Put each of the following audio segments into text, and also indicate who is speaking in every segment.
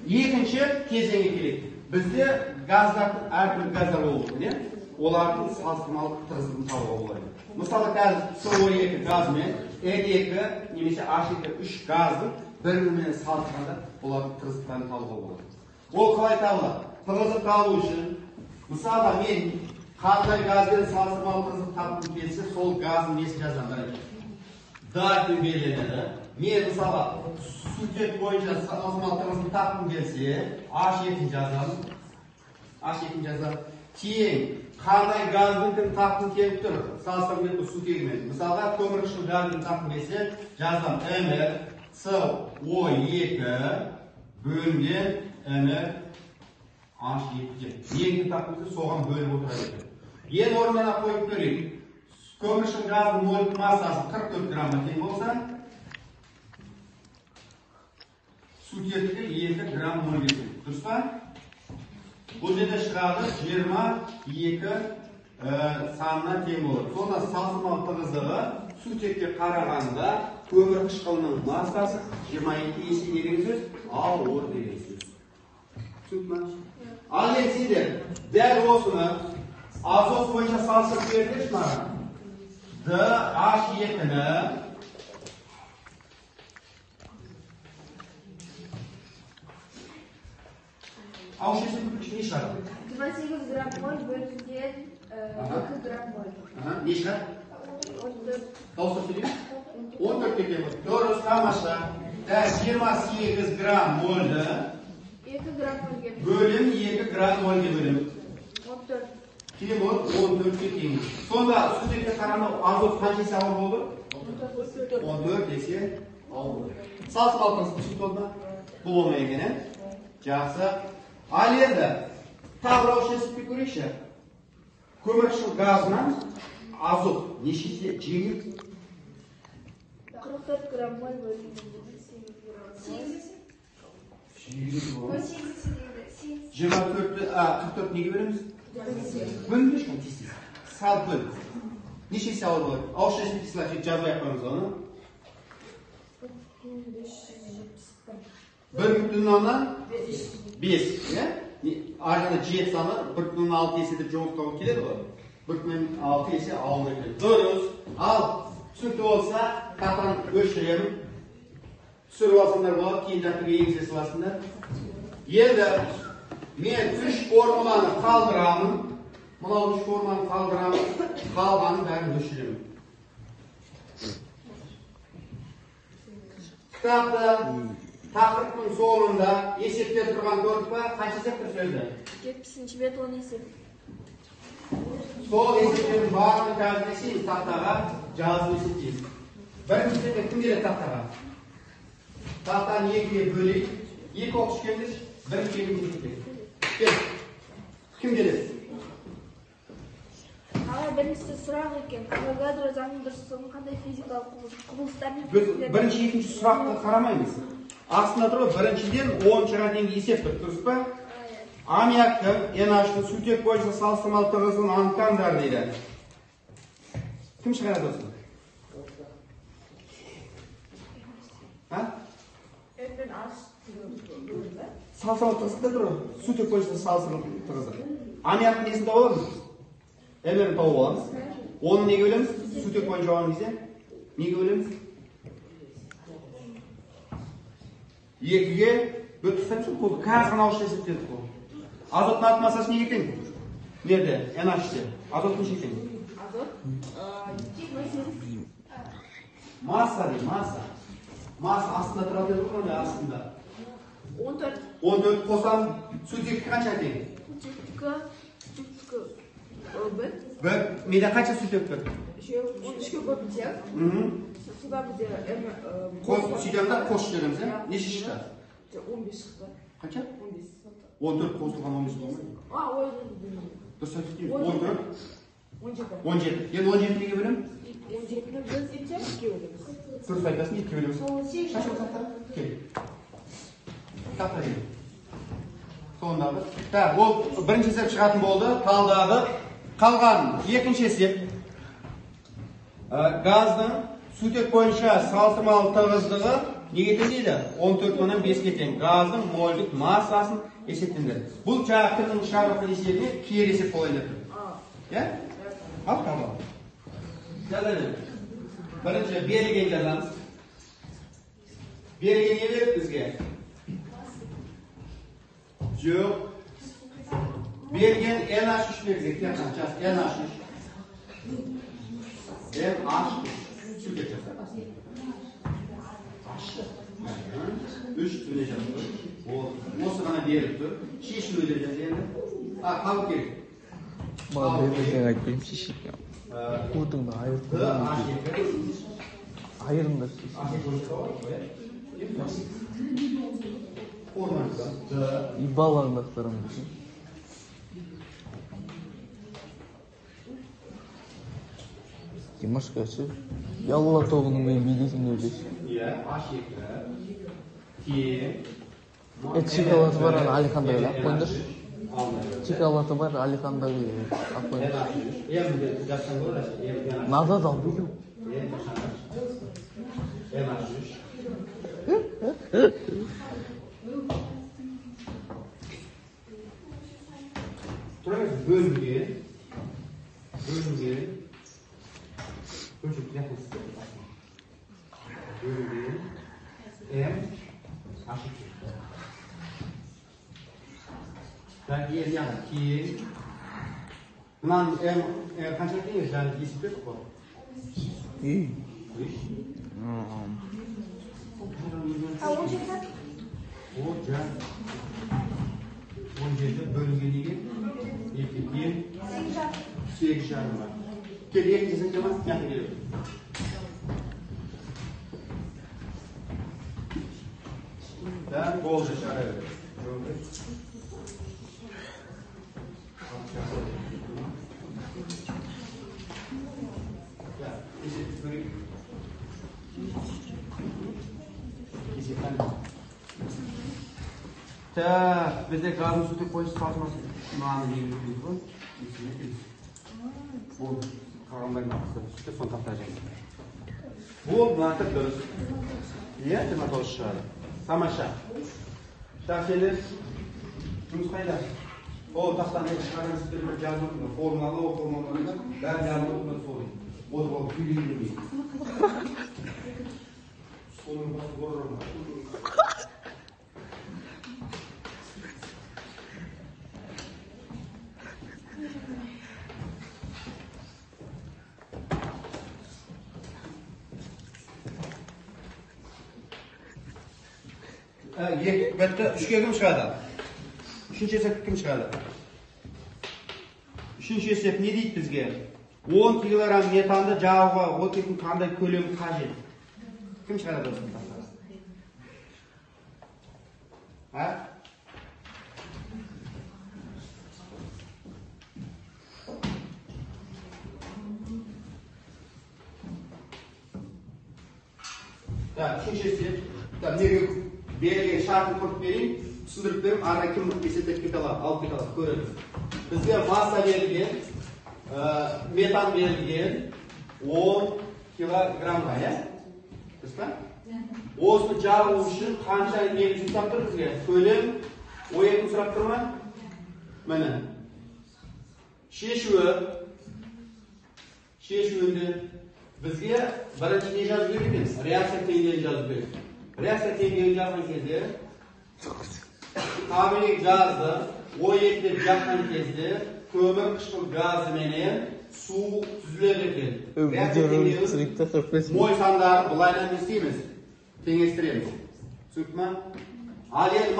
Speaker 1: Екінші кезеңге келеді. Бізде газдар, әртүрлі газдар болып, не? Олардың салыстырмалы тығыздығын табуға болады. Мысалы, қазір СО2 газымен N2 немесе H2 газдың бір-бірімен салыстырғанда олардың тығыздықтарын табуға болады. Ол қалай табылады? Тығыздық табу үшін, мысалы, мен қандай газбен салыстырмалы тығыздық тапқым келсе, сол газдың несін жазамын. Датын белгіленеді. Мен мысалы сутек бойынша салыстырмалы тығыздық тапқым келсе, H2 жазамын. Тең қандай газдың тапқым келіп тұр? Салыстырмалы сутегімен. Мысалға көмірқышқыл газдың тапқым келсе, жазам MR CO2 бөлінген MR H2. Нені тапқым келсе, соған бөліп отырады. Ең орнына қойып көрейік. Көмірқышқыл газдың мольдық массасы 44 грамма тең болса, сутекке 2 грамм мол келеді. Дұрыс па? Бұл жерде шығады 22 санына тең болады. Сонда салыстырмалы тығыздығы сутекке қарағанда көмірқышқылының массасы 22 есе деген сөз, ауыр деген сөз. Түсініп ма? Ал енді сендер дәл осыны азот бойынша салыстырып бердіңіз маған. DH2-ні ауышесін күркіші не шығады?
Speaker 2: 28 грамм моль бөлінген 2 грамм моль.
Speaker 1: Не шығады? 14. Дауыстап сөйлеймін? 14 кеткен болды. Дұрыс, тамаша. 28 грамм мольді
Speaker 2: 2 грамм мольге
Speaker 1: бөлім 2 грамм мольге бөлім.
Speaker 2: 14.
Speaker 1: Тең болып 14-ке тең. Сонда сутекке қарағанда азот қанша есе ауыр болды? 14 есе ауыр. Салыстырмалы тығыздық түсінікті болды ма? Бұл болмай екен, жақсы. Ал енді тағы бір ауызша көрейікші. Көмірқышқыл газынан азот неше есе жеңіл?
Speaker 2: 44 грамм моль бөлінген 8 грамм.
Speaker 1: 44 неге бөлеміз? Бөлінбе ешкім тесіз. Салып бөл. Неше есе ауыр болады? Ауызша тесілер жазбай қойыңыз оны. 1,5. Арғаны 7 саны 1,6 есе деп жоғылтауы келеді ғой. 1,6 есе ауыр келеді. Дұрыс. Ал түсінікті болса, тақтан өлшіремін. Түсіріп алсаңдар болады, кейін дәптірге енгізе саласыңдар. Енді мен 3 формуланы қалдырамын. Мынау 3 формуланы қалдырамын. Қалғанын бәрін өлшіремін. Кітапты тақырыптың соңында есептер тұрған көрдік па? Қанша есеп тұр сөзді?
Speaker 2: 70-ші бет 10 есеп.
Speaker 1: Сол есептердің барлығын қазір есейміз тақтаға жазып есептейміз. Бірінші бетте кім келеді тақтаға? Тақтаны 2-ге бөлейік. 2 оқыш келдіш, 1 келіп есептейік. Кел. Кім келеді?
Speaker 2: Біріншісі сұрақ екен. Авогадро заңның дұрыстығын қандай физикалық құбылыстармен
Speaker 1: бірінші, екінші сұрақты қарамаймыз. Астында тұр, біріншіден 10-шыға дейінгі есеп тұр, дұрыс па? Аммиактың NH-ның сутек бойынша салыстырмалы тығыздығын анықтаңдар дейді. Кім шығарады осы? Салыстырмалы тығыздықта тұр, сутек бойынша салыстырмалы тығыздық. Аммиактың несін тауып аламыз? Әмірін тауып аламыз. Оны неге өлеміз? Сутек бойынша оған кезде? Неге өлеміз? 2-ге бөліп бұл қазір ғана ауызша есептедік бұл. Азоттың ат массасы неге тең? Nerede? NH-те. Азот неше тең?
Speaker 2: Азот?
Speaker 1: Масса дейді, масса. Масса астында тұрады деді ғой, астында.
Speaker 2: 14.
Speaker 1: 14 қосам, сутекке қанша тең?
Speaker 2: Сутекке 1.
Speaker 1: Менде қанша сутек тұр?
Speaker 2: 13-ке көбінсе. Суда бізде
Speaker 1: Сөйтемді қосып жібереміз, неше шықты?
Speaker 2: 15 шықты.
Speaker 1: Қанша?
Speaker 2: 15.
Speaker 1: 14 қосылған 15 болмайды. Дұрыс айтып 17. 17. Енді 17 неге бөлем?
Speaker 2: 17-ні біз 2-ге бөлеміз.
Speaker 1: Дұрыс айтасың, 2-ге бөлеміз. Шашы тақтар? Кел. Тақтар кел. Сондағы. Ол бірінші есеп шығатын болды, талдады. Қалған екінші есеп. Газдың сутек бойынша салыстырмалы тығыздығы Неге теңдейді? 14-нан 5-ке тең. Газдың мольдік массасын есептендірді. Бұл жағақтың шарықтың есебіне кері есеп болайын. Иә? Ал табал. Жазайын. Бірінші берілген жазамыз. Берілген не беріп бізге? Жоқ. Берген NH3 берген. Тияқтан жаз. NH3. NH3. Сүлдеп жаза. 3 түне жазып тұр. Осы ғана беріп тұр. Шешілу деп жаза енді. Қалып керек.
Speaker 3: Маған берілген айтпайым шешілген. Қуытыңды айырыңдар. И балаңды ақтарам дейсің. Димаш қайсы? Ялла тоғының мен билесің деп білесің.
Speaker 1: Иә, A2. Тең.
Speaker 3: Шоколаты бар, Алиханда ақ қойыңдар. Шоколаты бар, Алиханда ақ қойыңдар. Надо да албайды.
Speaker 1: Тұрыңыз бөлінген. М. Ашық. Ben diğer yana ki lan kaç değil yani disiplik bu.
Speaker 3: İyi.
Speaker 1: Hoca 17 bölgeliği etkili 8 şartı var. Geriye kesinlikle yan geliyor. Ben bolca şartı veriyorum. Bizde gazın sütü koyucu saçması mağanı yiyebiliyoruz bu. Bu karanlık nakısı. Sütü son taktayacağız. Bu mantı dörüz. Niye? Tema çalışışları. Samaşa. Şahşeler. Жұмысқайда. Ол тақтан шығарған сіздер бір жазып отырмын. Формалы, о формаларында бәрі жазып отырмын солай. Отырып алып күйлейін демейді. Соның басы қорырым. Bitti, 3'e kim çıkardı? 3. esep kim çıkardı? 3. esep ne deydi bizge? 10 kilogram metanды жағуға отын қандай көлем қажет? Kim çıkardı осы метанды? Ha? Da, 3. esep. Da, Belirgen şartını koyup vereyim, түсіндіріп беріп, ара кім есептеп кете алады, алып кете алады, көреді. Бізге масса берілген, метан берілген 10 килограммға, иә? Дұрыс па? Осыны жағу үшін қанша негізін сұрап тұр бізге? Көлем, ойетін сұрап тұр ма? Міне. Шешуінде бізге бірінші не жазу керек емес, реакция теңдеуін жазу керек. Reaksiya tengini yazgan кезде табиғи газды O2 деп жаққан кезде көмір қышқыл газы менен су түзіледі екен. Реакция теңдеуін мой сандарын былайынан не істейміз? Теңестіреміз. Түсінікті ма? Ал енді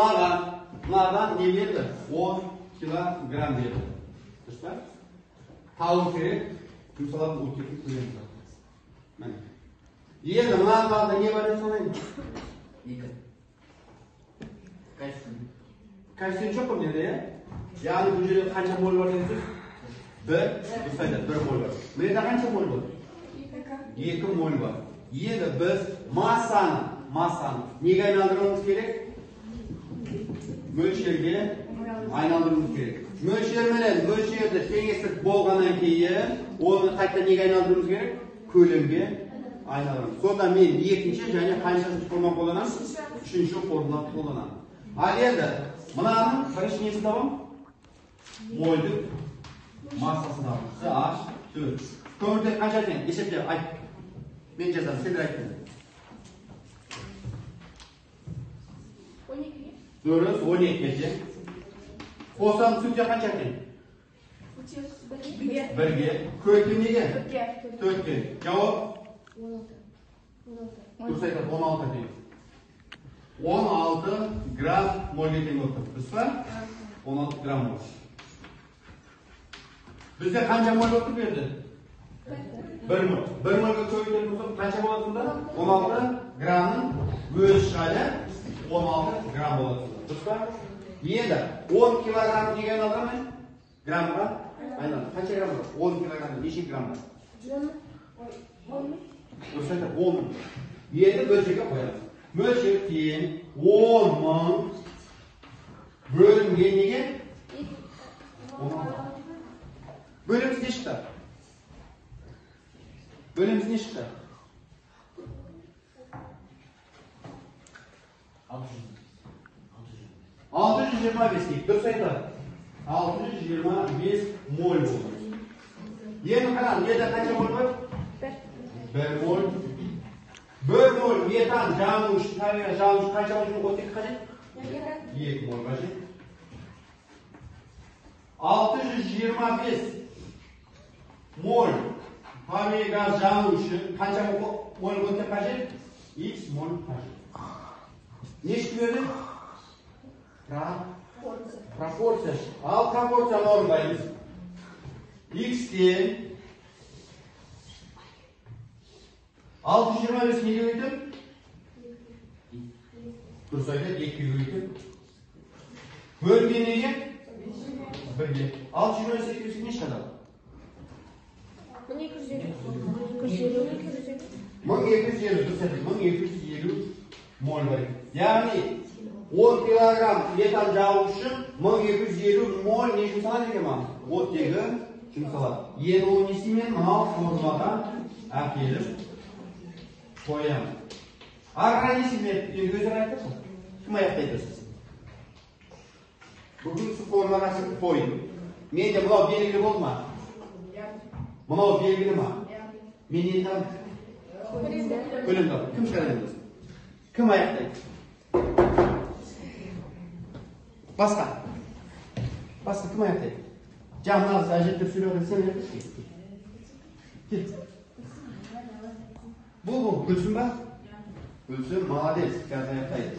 Speaker 1: мынадан не берді? 10 килограмм берді. Дұрыс па? Табу керек. Жұмсалатын оттектің көлемі бар. Міне. Енді мынадан не бар деп санаймын? Кальций жоқ қой менде, иә? Яғни бұл жерде қанша моль бар деген сөз? 1 моль бар. Мында қанша моль бар? 2 моль бар. Енді біз массаны неге айналдыруымыз керек? Мөлшерге айналдыруымыз керек. Мөлшерді теңестік болғаннан кейін, оны қайта неге айналдыруымыз керек? Көлемге aynalarım. Sonda men ikinci және қаншасыншы форма қолданамын? Үшінші форма қолданамын. Ал енді мынаның бірінші несін табамын? Мольдың массасын табамын. CH4. Көміртек қанша екен? Есептеп айт. Мен жазамын, сендер айттың.
Speaker 2: 12.
Speaker 1: Дұрыс, 12 екен. Қосам сүтте қанша екен? Бірге. Көтті неге? 4-ке. Жауап?
Speaker 2: 16.
Speaker 1: Дұрыс айтады, 16 екен. 16 грамм мольге тең отыр. Дұрыс па? 16 грамм мол. Бізде қанша моль отыр берді? 1 мол. 1 мольге көбейтетін болсақ қанша болады сонда? 16 грамның өзі шығады. 16 грамм болады. Дұрыс па? Енді 10 килограмм неге айналдырамын? Граммға айналды. Қанша грамм бар? 10 килограмм неше грамм бар?
Speaker 2: 10.
Speaker 1: Дұрыс айтады, 10 мың. Енді бөлшекке қоямыз. Мөлшек тең 10 мың бөлінген неге? 16. Бөліміз не шықты? Бөліміз не шықты? 625 дейік. Дұрыс айтады. 625 моль болды. Енді қарам, неде қанша моль бар? 1 моль. 1 моль метан жану үшін, табиғат жану үшін қанша моль оттек қажет? 2 моль қажет. 625 моль табиғат газ жану үшін қанша моль оттек қажет? X моль қажет. Не ішті берді? Пропорция. Ал пропорцияны орындаймыз. X-тен 625 неге өйтіп? Дұрыс айтады, 2-ге өйтіп. Бөлген неге? 1-ге. 628 не шығады?
Speaker 2: 1250.
Speaker 1: 1250, дұрыс айтады, 1250 моль бар. Яғни 10 килограмм метан жағу үшін 1250 моль не жұмсалады екен ма? Оттегі жұмсалады. Енді ол не істеймін? Мынау формаға әкеліп қоямын. Ары не істеймін? Енді өздері айтып, кім аяқтайды сіз? Бүгін сіз формаға сіз қойын. Менде мынау белгілі болды ма? Мынау белгілі ма? Мен не айтамын? Көлемді. Кім шығарады? Кім аяқтайды? Басқа кім аяқтайды? Жаңағы әжеттер сөйлеуді сен аяқтайды. Кет. Бұл, Гүлсім ба? Гүлсім, молодец, қазір аяқтайды.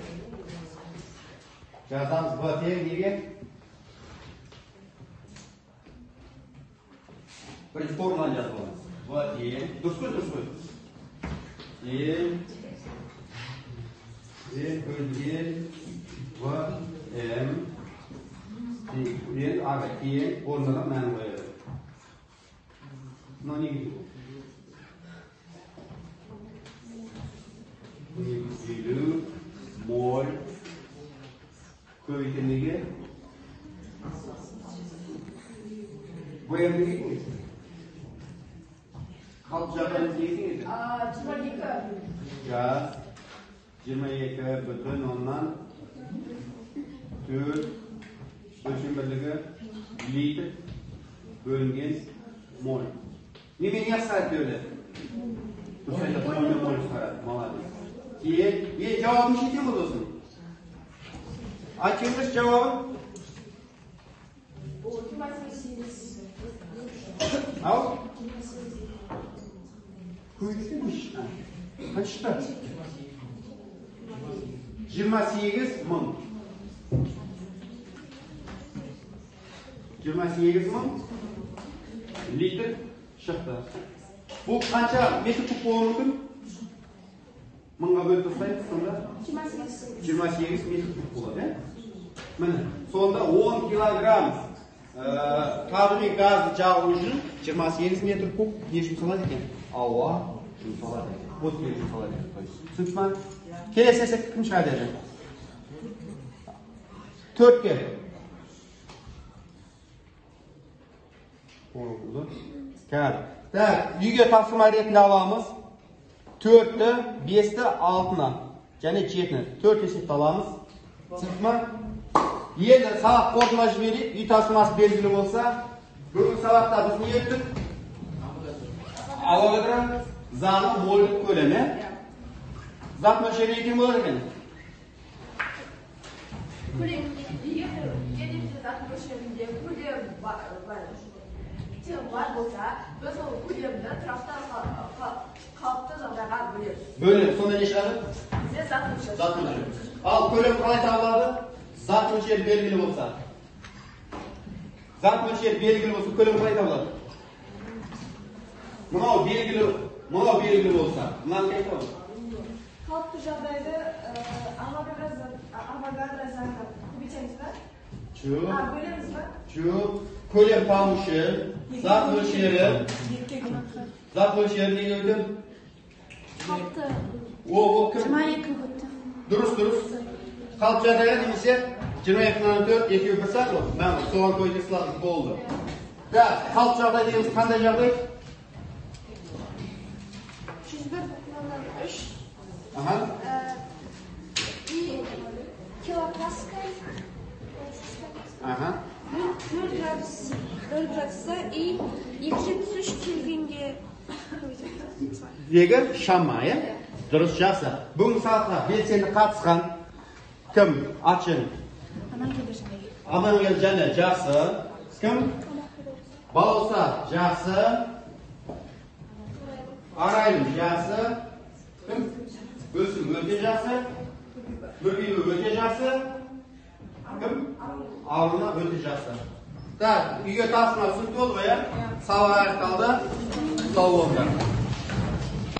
Speaker 1: Жазамыз Б тең неге? Бірінші формуланы жазып аламыз. Б тең. Дұрыс қой? Тең бөлген В М тең аға тең орнына мән қояды. Мынау неге? 250 моль көбейткен неге? Боям неге екен? Қалып жағдайымыз неге екен? 22 бүтін оннан 4 өлшем бірлігі литр бөлінген моль. Немен не шығарады өді? Дұрыс айтады, моль шығарады. Молодец. Жауабын шетен бұл досын? Айтыңыз жауабын? Ау? Көйліктен не шықты? Қанша шықты? 28 мың. 28 мың литр шықты. Бұл қанша метр куб болуы мүмкін? Мыңға бөліп тастаймыз сонда? 28 метр куб болады. Міне, сонда 10 килограмм табиғи газды жағу үшін 28 метр куб не жұмсалады екен? Ауа жұмсалады екен. Оттегі жұмсалады екен. Түсінікті ма? Келесі есеп кім шығады еді? 4-ке. Кәді. Так, үйге тапсырма ретінде аламыз. 4'tü, 5'ti, 6'ni, және 7'ni 4 есепті аламыз. Түсінікті? Енді сабақ қорытындылап жіберейік. Үй тасымасы белгілі болса, бүгінгі сабақта біз не өттік? Авогадро заңы мольдік көлемі. Зат мөлшері екен болады екен.
Speaker 2: бар болса, біз ол көлемді тұрақты қалыпты жағдайға бөлеміз.
Speaker 1: Бөлем, сонда не шығады?
Speaker 2: Бізде зат мөлшері.
Speaker 1: Зат мөлшері. Ал көлем қалай табылады? Зат мөлшері белгілі болса. Зат мөлшері белгілі болса, көлем қалай табылады? Мынау белгілі болса, мынаны қалай табылады?
Speaker 2: Қалыпты жағдайды Авогадро заңға көбейтеміз ба? Бөлеміз ба?
Speaker 1: Жоқ. Көлем табу үшін зат мөлшері неге өтіп?
Speaker 2: Қалыпты.
Speaker 1: Ол кім?
Speaker 2: 22 өтті.
Speaker 1: Дұрыс. Қалыпты жағдайға немесе 22-4 екеуі бір сәт ол. Мен соған көйте сыладым болды. Қалыпты жағдай дегеніміз қандай жағдай?
Speaker 2: 101,3 и килопаскаль 0 градуста и 273 кельвинге
Speaker 1: Егер шама, дұрыс, жақсы. Бүгін сағатқа белсенді қатысқан кім? Атшын. Амангел және жақсы. Кім? Балауса жақсы. Арайым жақсы. Кім? Бөлсін өте жақсы. Бөлгейлі өте жақсы. Кім? Алына өте жақсы. Так, үйге тасына түсінікті болды ма, Сабақ аяқталды. Сау болыңдар.